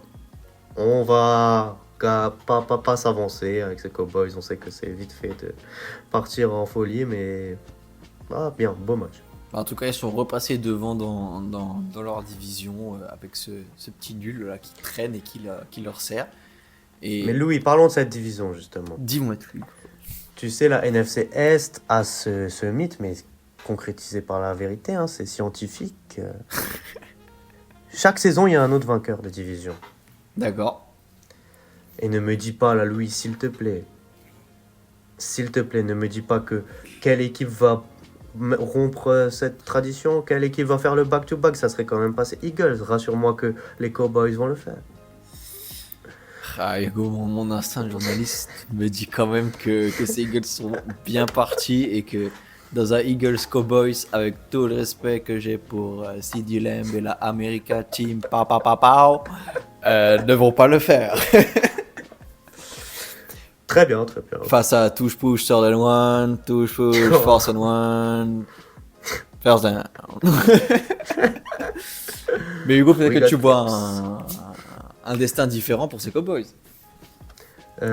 On va pas s'avancer avec ces Cowboys. On sait que c'est vite fait de partir en folie, mais bien, beau match. En tout cas, ils sont repassés devant dans leur division avec ce petit nul là qui traîne et qui leur sert. Et Mais Louis, parlons de cette division justement. dis-moi tout. Tu sais, la NFC Est a ce mythe, mais concrétisé par la vérité, hein, c'est scientifique. Chaque saison, il y a un autre vainqueur de division. D'accord. Et ne me dis pas, là, Louis, s'il te plaît, ne me dis pas que quelle équipe va rompre cette tradition, quelle équipe va faire le back-to-back, ça serait quand même pas ces Eagles. Rassure-moi que les Cowboys vont le faire. Ah, Hugo, mon instinct de journaliste me dit quand même que ces Eagles sont bien partis et que dans un Eagles Cowboys, avec tout le respect que j'ai pour CeeDee Lamb et la America Team, ne vont pas le faire. Très bien. Face à touche push, third and one, touche push, force and one, first down. Mais Hugo, peut-être que tu vois un destin différent pour ces Cowboys. Disons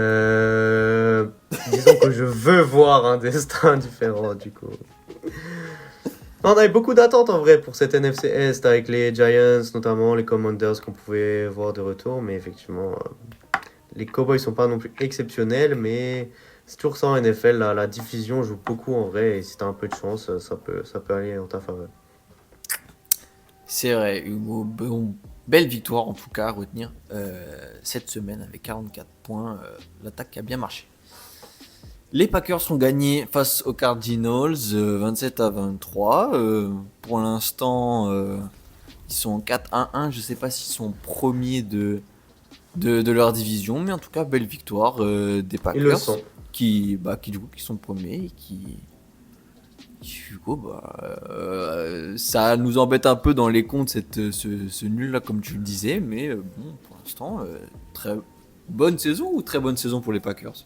que je veux voir un destin différent du coup. On avait beaucoup d'attentes en vrai pour cette NFC Est avec les Giants, notamment les Commanders qu'on pouvait voir de retour, mais effectivement les Cowboys sont pas non plus exceptionnels, mais c'est toujours ça en NFL, la division joue beaucoup en vrai et si t'as un peu de chance, ça peut aller en ta faveur. C'est vrai, Hugo. Bon, belle victoire en tout cas à retenir cette semaine avec 44 points. L'attaque a bien marché. Les Packers ont gagné face aux Cardinals 27-23. Pour l'instant, ils sont 4-1-1. Je sais pas s'ils sont premiers de leur division, mais en tout cas, belle victoire des Ils le Packers sont. qui sont premiers et du coup, ça nous embête un peu dans les comptes ce nul là, comme tu le disais, mais bon, pour l'instant, très bonne saison ou très bonne saison pour les Packers.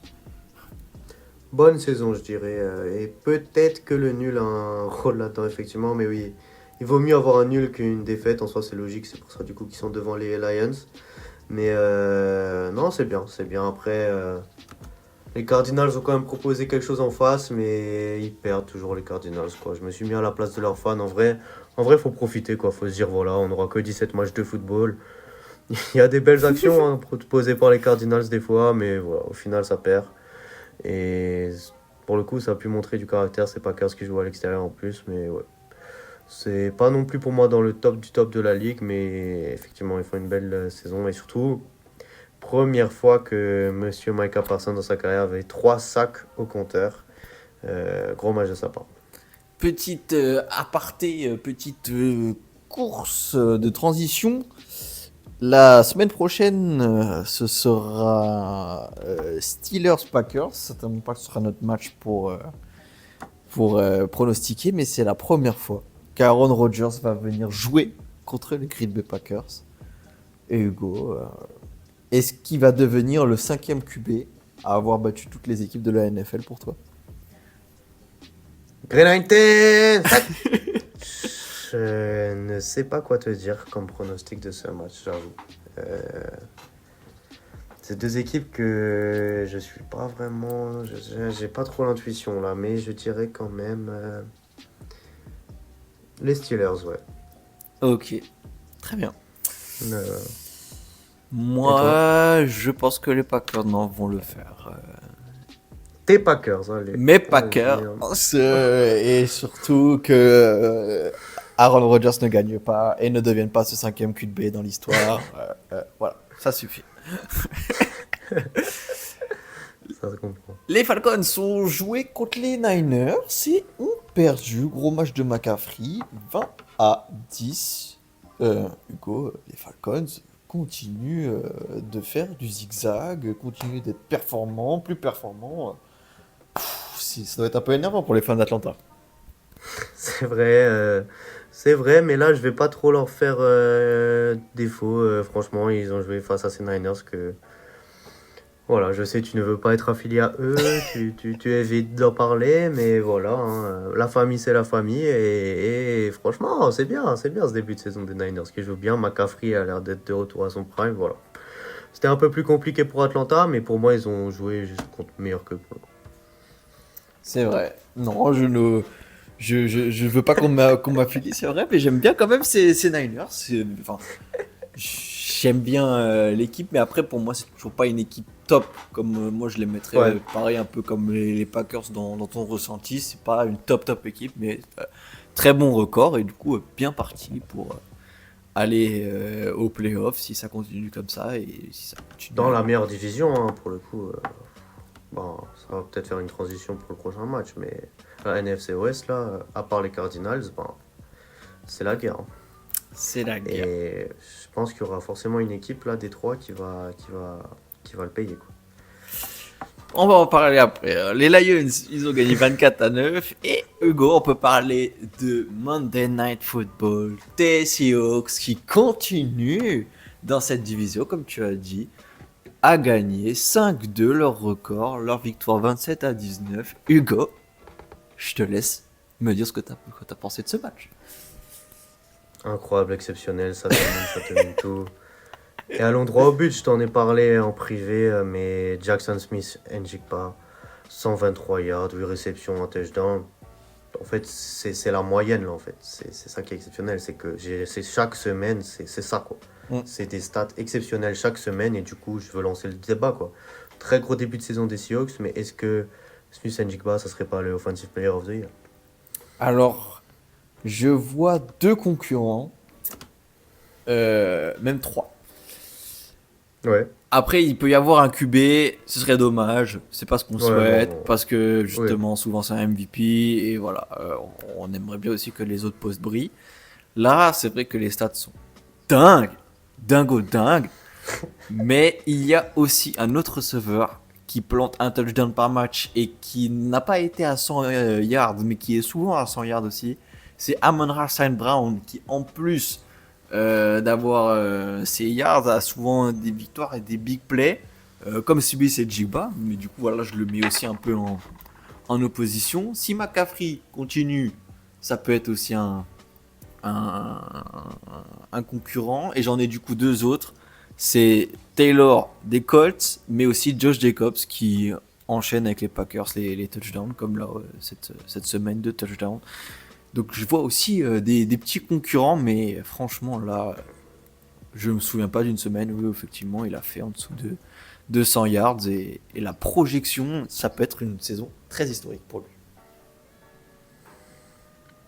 Bonne saison, je dirais. Et peut-être que le nul a un rôle là-dedans, effectivement. Mais oui, il vaut mieux avoir un nul qu'une défaite. En soi, c'est logique. C'est pour ça, du coup, qu'ils sont devant les Lions. Mais non, c'est bien. C'est bien. Après, les Cardinals ont quand même proposé quelque chose en face. Mais ils perdent toujours, les Cardinals, quoi. Je me suis mis à la place de leurs fans. En vrai, faut profiter, quoi. Faut se dire, voilà, on n'aura que 17 matchs de football. Il y a des belles actions hein, proposées par les Cardinals des fois. Mais voilà, au final, ça perd. Et pour le coup, ça a pu montrer du caractère. C'est Packers qui joue à l'extérieur en plus, mais ouais. C'est pas non plus pour moi dans le top du top de la ligue, mais effectivement, ils font une belle saison. Et surtout, première fois que Monsieur Micah Parsons dans sa carrière avait 3 sacs au compteur. Gros match de sa part. Petite aparté, petite course de transition. La semaine prochaine, ce sera Steelers-Packers. Certainement pas que ce sera notre match pour pronostiquer, mais c'est la première fois qu'Aaron Rodgers va venir jouer contre les Green Bay Packers. Et Hugo, est-ce qu'il va devenir le 5e QB à avoir battu toutes les équipes de la NFL pour toi? Green Mountain! Je ne sais pas quoi te dire comme pronostic de ce match, j'avoue. C'est deux équipes que je suis pas vraiment. J'ai pas trop l'intuition là, mais je dirais quand même les Steelers, ouais. Ok, très bien. Euh, Moi, je pense que les Packers non vont le faire. Tes Packers, allez. Mes Packers, et surtout que Aaron Rodgers ne gagne pas et ne devienne pas ce 5e QB dans l'histoire. Voilà, ça suffit. Ça se comprend. Les Falcons ont joué contre les Niners et ont perdu. Gros match de McCaffrey, 20-10. Hugo, les Falcons continuent de faire du zigzag, continuent d'être performants, plus performants. Ça doit être un peu énervant pour les fans d'Atlanta. C'est vrai, mais là je vais pas trop leur faire défaut. Franchement, ils ont joué face à ces Niners que. Voilà, je sais, tu ne veux pas être affilié à eux, tu évites d'en parler, mais voilà, hein, la famille c'est la famille, et franchement, c'est bien ce début de saison des Niners qui joue bien. McCaffrey a l'air d'être de retour à son prime, voilà. C'était un peu plus compliqué pour Atlanta, mais pour moi, ils ont joué juste contre meilleur que pour le coup. C'est vrai. Non, je veux pas qu'on m'affilie, c'est vrai, mais j'aime bien quand même ces Niners. Enfin, j'aime bien l'équipe, mais après, pour moi, c'est toujours pas une équipe top. Comme moi, je les mettrais Ouais. pareil, un peu comme les Packers dans ton ressenti. C'est pas une top équipe, mais très bon record et du coup, bien parti pour aller aux playoffs si ça continue comme ça et si ça continue. Dans la meilleure division, hein, pour le coup. Bon, ça va peut-être faire une transition pour le prochain match, mais la NFC Ouest, là, à part les Cardinals, c'est la guerre, hein. C'est la guerre. Et je pense qu'il y aura forcément une équipe là, des trois qui va le payer, quoi. On va en parler après. Les Lions, ils ont gagné 24-9. Et Hugo, on peut parler de Monday Night Football, des Seahawks qui continuent dans cette division, comme tu as dit, à gagner 5-2 leur record, leur victoire 27-19. Hugo, je te laisse me dire ce que tu as pensé de ce match. Incroyable, exceptionnel, ça termine tout. Et allons droit au but, je t'en ai parlé en privé, mais Jackson Smith, Njigba, 123 yards, 8 réceptions, un touchdown. En fait, c'est la moyenne, là, en fait. C'est ça qui est exceptionnel, c'est que c'est chaque semaine, c'est ça, quoi. C'est des stats exceptionnelles chaque semaine, et du coup, je veux lancer le débat, quoi. Très gros début de saison des Seahawks, mais est-ce que Smith Njigba, ça serait pas le Offensive Player of the Year? Alors, je vois deux concurrents, même trois. Ouais. Après, il peut y avoir un QB, ce serait dommage, c'est pas ce qu'on Ouais, souhaite, bon. parce que justement, souvent c'est un MVP, et voilà, on aimerait bien aussi que les autres postes brillent. Là, c'est vrai que les stats sont dingues, dingues, mais il y a aussi un autre receveur qui plante un touchdown par match et qui n'a pas été à 100 yards, mais qui est souvent à 100 yards aussi. C'est Amon-Ra St. Brown qui, en plus d'avoir ses yards, a souvent des victoires et des big plays, comme celui c'est Jigba. Mais du coup, voilà, je le mets aussi un peu en opposition. Si McCaffrey continue, ça peut être aussi un, un concurrent. Et j'en ai du coup deux autres. C'est Taylor des Colts, mais aussi Josh Jacobs qui enchaîne avec les Packers les touchdowns, comme là cette semaine de touchdowns. Donc je vois aussi des petits concurrents, mais franchement là, je me souviens pas d'une semaine où effectivement il a fait en dessous de 200 yards et la projection, ça peut être une saison très historique pour lui.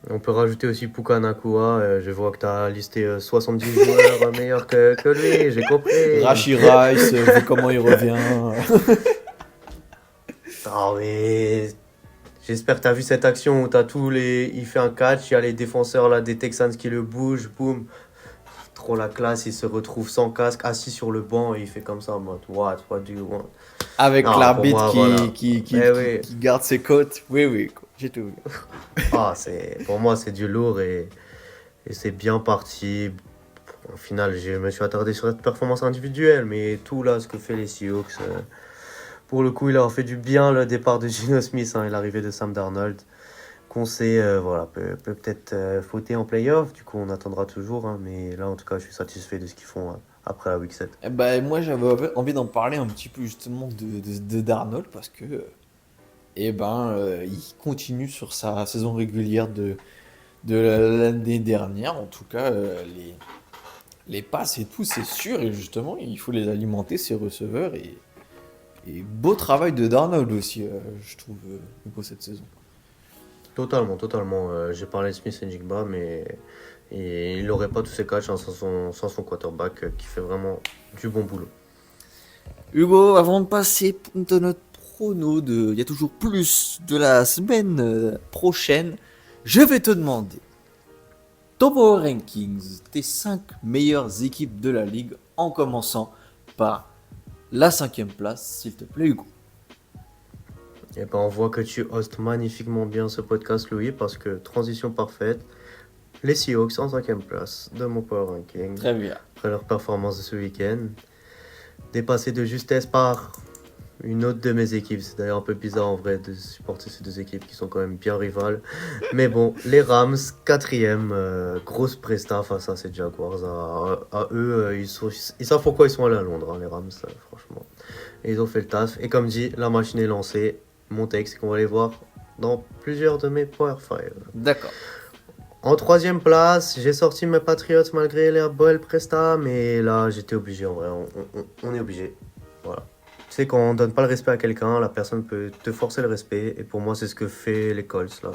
On peut rajouter aussi Puka Nacua. Je vois que tu as listé 70 joueurs meilleurs que lui, j'ai compris. Rashee Rice, vu comment il revient. Ah mais j'espère que tu as vu cette action où t'as il fait un catch, il y a les défenseurs là des Texans qui le bougent, boum. Trop la classe, il se retrouve sans casque, assis sur le banc et il fait comme ça en mode what do you want? Avec Non, l'arbitre pour moi, voilà. qui oui. garde ses côtes. Oui, j'ai tout vu. Pour moi c'est du lourd et c'est bien parti. Au final, je me suis attardé sur cette performance individuelle, mais tout là, ce que fait les Seahawks, pour le coup, il a fait du bien le départ de Geno Smith et l'arrivée de Sam Darnold, qu'on sait, peut peut-être fauter en playoff. Du coup, on attendra toujours, hein, mais là, en tout cas, je suis satisfait de ce qu'ils font après la Week 7. Eh ben, moi, j'avais envie d'en parler un petit peu justement de Darnold parce que il continue sur sa saison régulière de l'année dernière. En tout cas, les passes et tout, c'est sûr. Et justement, il faut les alimenter, ces receveurs. Et beau travail de Darnold aussi, je trouve, pour cette saison. Totalement. J'ai parlé de Smith et Jigba, mais il n'aurait pas tous ces catchs sans son quarterback qui fait vraiment du bon boulot. Hugo, avant de passer de notre prono il y a toujours plus de la semaine prochaine, je vais te demander ton Power Rankings, tes 5 meilleures équipes de la ligue, en commençant par la 5e place, s'il te plaît, Hugo. Et ben on voit que tu hostes magnifiquement bien ce podcast, Louis, parce que transition parfaite. Les Seahawks en 5e place de mon Power Ranking. Très bien. Après leur performance de ce week-end. Dépassé de justesse par une autre de mes équipes. C'est d'ailleurs un peu bizarre en vrai de supporter ces deux équipes qui sont quand même bien rivales. Mais bon, les Rams, 4e. Grosse presta face à ces Jaguars. À eux, ils savent pourquoi ils sont allés à Londres, hein, les Rams, franchement. Et ils ont fait le taf. Et comme dit, la machine est lancée. Mon texte, qu'on va les voir dans plusieurs de mes Power 5. D'accord. En 3e place, j'ai sorti mes Patriots malgré les belles prestats, mais là j'étais obligé en vrai, on est obligé. Voilà. Tu sais, quand on donne pas le respect à quelqu'un, la personne peut te forcer le respect, et pour moi c'est ce que fait les Colts là.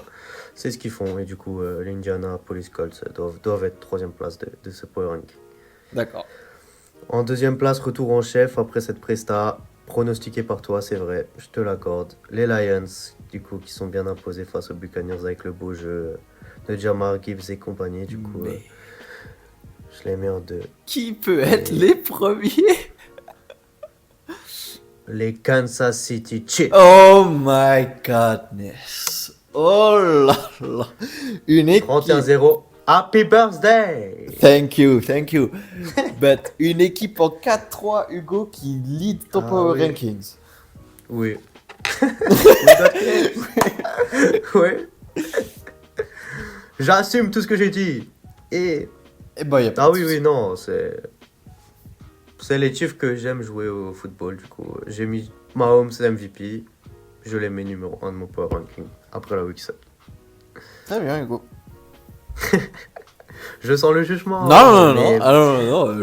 C'est ce qu'ils font, et du coup les Indianapolis Colts doivent être 3e place de ce Power Rank. D'accord. En 2e place, retour en chef après cette presta. Pronostiqué par toi, c'est vrai, je te l'accorde. Les Lions, du coup, qui sont bien imposés face aux Buccaneers avec le beau jeu de Jamar Gibbs et compagnie. Du coup, je les mets en 2. Qui peut être les premiers? Les Kansas City Chiefs. Oh my godness. Oh là là. Une équipe. 31-0. Happy birthday! Thank you. But une équipe en 4-3, Hugo, qui lead ton Power Rankings. Oui. Oui. J'assume tout ce que j'ai dit. Et ben, y a pas de souci. Non, c'est les Chiefs que j'aime jouer au football. Du coup, j'ai mis Mahomes MVP. Je les mets numéro 1 de mon Power Ranking après la Week 7. Très bien, Hugo. Je sens le jugement. Non,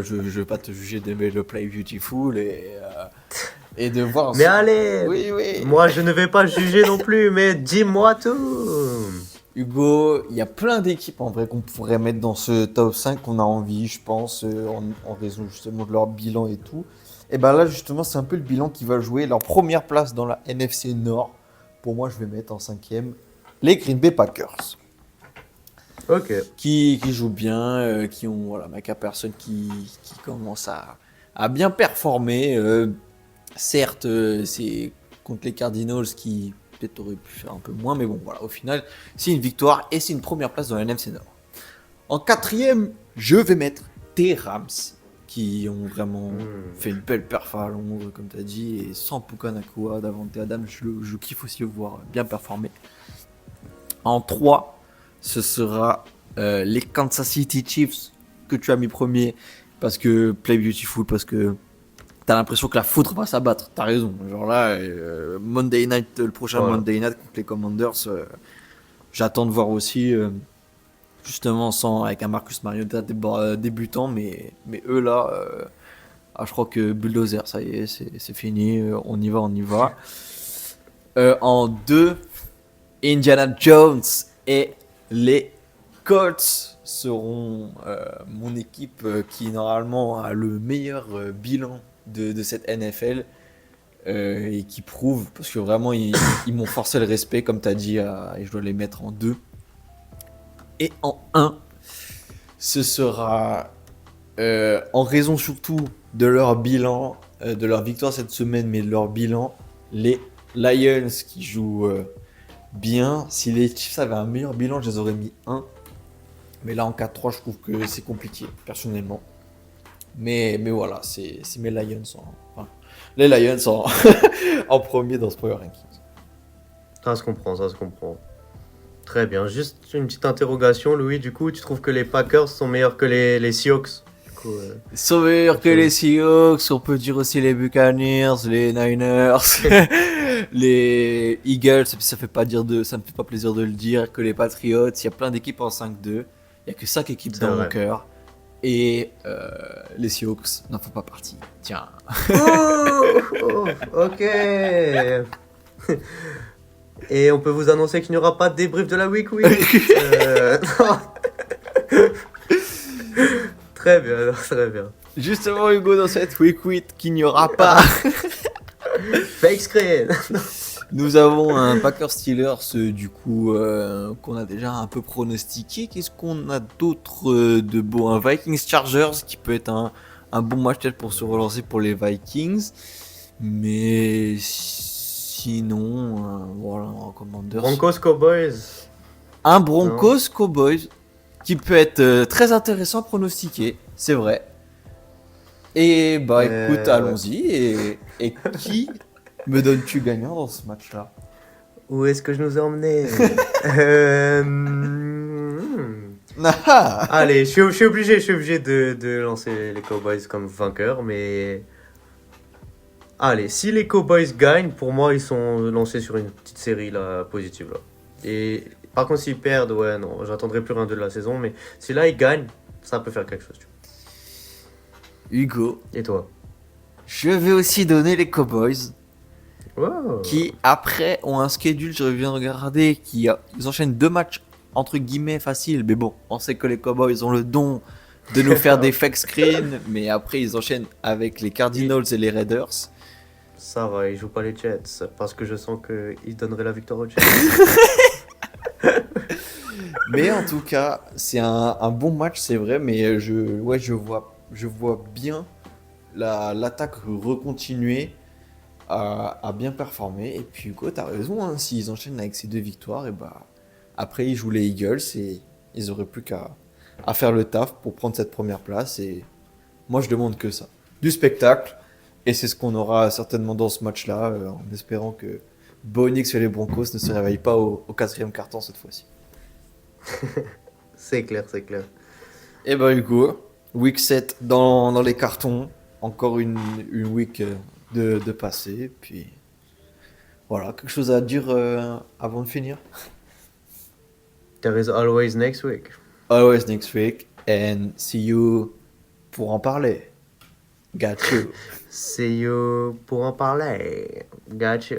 je vais pas te juger d'aimer le Play Beautiful et de voir. Mais allez, oui. moi je ne vais pas juger non plus, mais dis-moi tout. Hugo, il y a plein d'équipes en vrai qu'on pourrait mettre dans ce top 5 qu'on a envie, je pense, en raison justement de leur bilan et tout. Et ben là, justement, c'est un peu le bilan qui va jouer leur première place dans la NFC Nord. Pour moi, je vais mettre en cinquième les Green Bay Packers. Ok. Qui jouent bien, qui ont voilà, Micah Parsons qui commence à bien performer. Certes, c'est contre les Cardinals qui peut-être auraient pu faire un peu moins, mais bon, voilà, au final, c'est une victoire et c'est une première place dans la NFC Nord. En quatrième, je vais mettre tes Rams, qui ont vraiment fait une belle perf à Londres, comme tu as dit, et sans Puka Nacua, Davante Adams, je kiffe aussi le voir bien performer. En 3, ce sera les Kansas City Chiefs que tu as mis premier, parce que Play Beautiful, parce que t'as l'impression que la foudre va s'abattre. T'as raison. Genre là, Monday Night, le prochain Monday Night contre les Commanders, j'attends de voir aussi, justement, avec un Marcus Mariota débutant, mais eux là, je crois que Bulldozer, ça y est, c'est fini, on y va. En 2, Indiana Jones et les Colts seront mon équipe qui normalement a le meilleur bilan de cette NFL et qui prouve, parce que vraiment ils m'ont forcé le respect comme tu as dit, et je dois les mettre en 2. Et en 1, ce sera en raison surtout de leur bilan, de leur victoire cette semaine, mais de leur bilan, les Lions qui jouent bien. Si les Chiefs avaient un meilleur bilan, je les aurais mis 1. Mais là en 4-3, je trouve que c'est compliqué, personnellement. Mais voilà, c'est mes Lions les Lions en premier dans ce premier ranking. Ça se comprend. Très bien. Juste une petite interrogation, Louis. Du coup, tu trouves que les Packers sont meilleurs que les Seahawks? Ils sont meilleurs que les Seahawks, on peut dire aussi les Buccaneers, les Niners, les Eagles, ça me fait pas plaisir de le dire, que les Patriots. Il y a plein d'équipes en 5-2, il n'y a que 5 équipes dans mon cœur. Et les Seahawks n'en font pas partie. Tiens. Ok. Et on peut vous annoncer qu'il n'y aura pas de débrief de la week. Très bien. Justement, Hugo, dans cette week 8 qu'il n'y aura pas. Fake screen. Nous avons un Packers Steelers du coup qu'on a déjà un peu pronostiqué. Qu'est-ce qu'on a d'autre de beau? Un Vikings Chargers qui peut être un bon match peut-être pour se relancer pour les Vikings. Mais sinon, voilà, un Commanders. Broncos Cowboys. Un Broncos Cowboys qui peut être très intéressant à pronostiquer, c'est vrai. Et bah écoute, allons-y. Et qui me donnes-tu gagnant dans ce match-là? Où est-ce que je nous ai emmenés? Allez, je suis obligé de lancer les Cowboys comme vainqueurs, mais... Allez, si les Cowboys gagnent, pour moi, ils sont lancés sur une petite série là, positive. Là. Et par contre, s'ils perdent, ouais, non, j'attendrai plus rien de la saison, mais si là, ils gagnent, ça peut faire quelque chose. Tu vois. Hugo. Et toi? Je vais aussi donner les Cowboys. Wow. Qui après ont un schedule, je viens de regarder, ils enchaînent 2 matchs entre guillemets faciles, mais bon, on sait que les Cowboys ont le don de nous faire des fake screens, mais après ils enchaînent avec les Cardinals et les Raiders. Ça va, ils jouent pas les Jets, parce que je sens qu'ils donneraient la victoire aux Jets. Mais en tout cas, c'est un bon match, c'est vrai, mais je vois bien l'attaque recontinuer à bien performer. Et puis Hugo, t'as raison, hein, s'ils enchaînent avec ces 2 victoires, et bah après ils jouent les Eagles et ils auraient plus qu'à faire le taf pour prendre cette première place. Et moi je demande que ça, du spectacle, et c'est ce qu'on aura certainement dans ce match-là, en espérant que Bo Nix et les Broncos ne se réveillent pas au 4e quart-temps cette fois-ci. C'est clair. Et bah Hugo, week 7 dans les cartons, encore une week de passer, puis voilà, quelque chose à dire avant de finir? There is always next week. Always next week, and see you pour en parler. Got you. See you pour en parler. Got you.